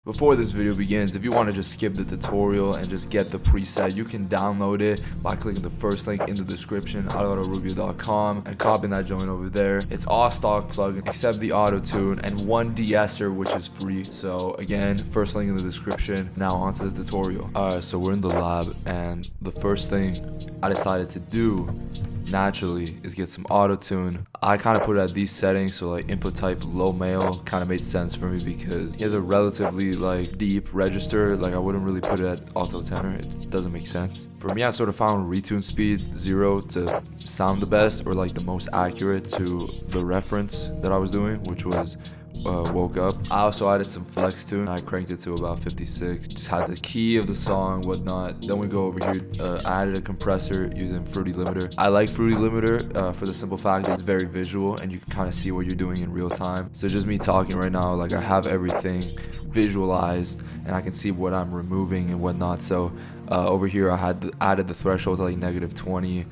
Before this video begins, if you want to just skip the tutorial and just get the preset, you can download it by clicking the first link in the description, 𝐅𝐅 and copying that joint over there. It's all stock plugin except the auto-tune and one de-esser, which is free. So again, first link in the description. Now onto the tutorial. Alright, so we're in the lab, and the first thing I decided to do naturally is get some auto-tune. I kind of put it at these settings, so like input type low male kind of made sense for me because he has a relatively like deep register. Like I wouldn't really put it at alto tenor, it doesn't make sense. For me, I sort of found retune speed 0 to sound the best, or like the most accurate to the reference that I was doing, which was Woke Up. I also added some flex tune. I cranked it to about 56. Just had the key of the song, whatnot. Then we go over here. I added a compressor using Fruity Limiter. I like Fruity Limiter for the simple fact that it's very visual and you can kind of see what you're doing in real time. So just me talking right now, like I have everything visualized and I can see what I'm removing and whatnot. So over here I had added the threshold to like -20,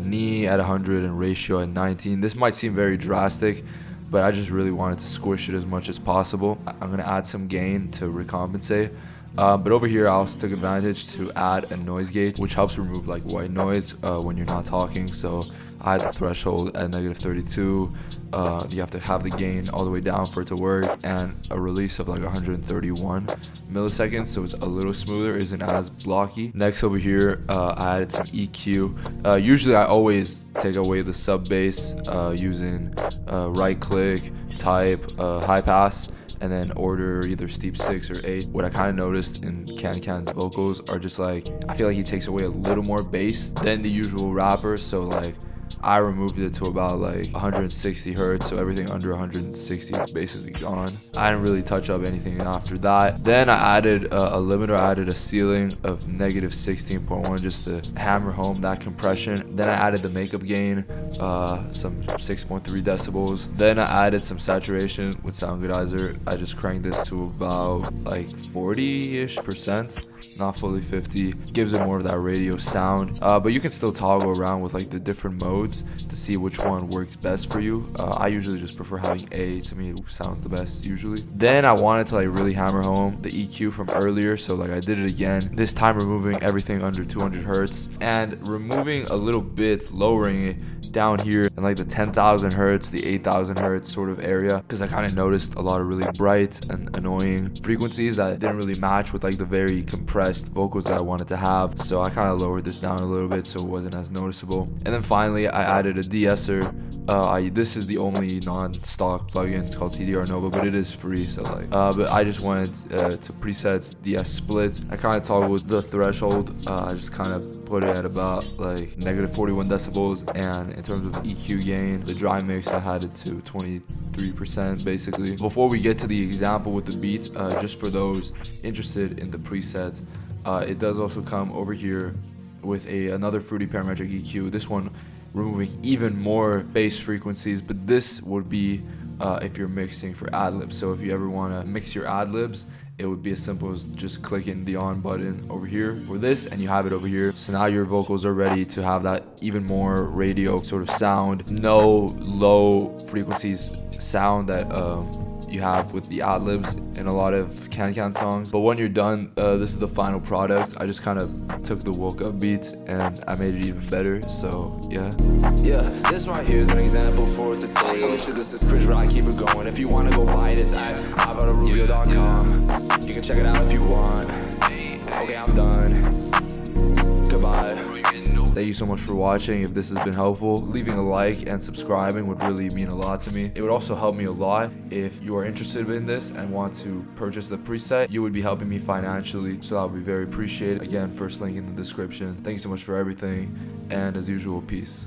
knee at 100 and ratio at 19. This might seem very drastic, but I just really wanted to squish it as much as possible. I'm gonna add some gain to recompensate. But over here I also took advantage to add a noise gate, which helps remove like white noise when you're not talking. So I had the threshold at -32. You have to have the gain all the way down for it to work, and a release of like 131 milliseconds, so it's a little smoother, isn't as blocky. Next over here, I added some EQ. Usually I always take away the sub bass using right click, type, high pass, and then order either steep 6 or 8. What I kind of noticed in KANKAN's vocals are just like, I feel like he takes away a little more bass than the usual rapper, so like I removed it to about like 160 hertz, so everything under 160 is basically gone. I didn't really touch up anything after that. Then I added a limiter. I added a ceiling of -16.1 just to hammer home that compression. Then I added the makeup gain, some 6.3 decibels. Then I added some saturation with Sound Goodizer. I just cranked this to about like 40-ish%. Not fully 50. Gives it more of that radio sound, but you can still toggle around with like the different modes to see which one works best for you. I usually just prefer having A. To me, it sounds the best usually. Then I wanted to like really hammer home the EQ from earlier, so like I did it again, this time removing everything under 200 hertz and removing a little bit, lowering it down here in like the 10,000 hertz, the 8,000 hertz sort of area, because I kind of noticed a lot of really bright and annoying frequencies that didn't really match with like the very compressed vocals that I wanted to have. So I kind of lowered this down a little bit so it wasn't as noticeable. And then finally I added a de-esser. This is the only non-stock plugin. It's called TDR Nova, but it is free, so like but I just wanted to presets DS split. I kind of toggled the threshold. I just kind of put it at about like -41 decibels, and in terms of EQ gain, the dry mix I had it to 23% basically. Before we get to the example with the beat, just for those interested in the preset, it does also come over here with another Fruity Parametric EQ. This one removing even more bass frequencies, but this would be if you're mixing for ad-libs. So if you ever want to mix your ad-libs, it would be as simple as just clicking the on button over here for this, and you have it over here. So now your vocals are ready to have that even more radio sort of sound, no low frequencies sound that you have with the ad-libs in a lot of KANKAN songs. But when you're done, this is the final product. I just kind of took the Woke Up beat and I made it even better, so yeah. This right here is an example for a tutorial. This is cringe, but I keep it going. If you want to go buy it, it's at 𝐅𝐅.com. You can check it out if you want. Okay, I'm done. Goodbye. Thank you so much for watching. If this has been helpful, leaving a like and subscribing would really mean a lot to me. It would also help me a lot if you are interested in this and want to purchase the preset. You would be helping me financially, so that would be very appreciated. Again, first link in the description. Thank you so much for everything, and as usual, peace.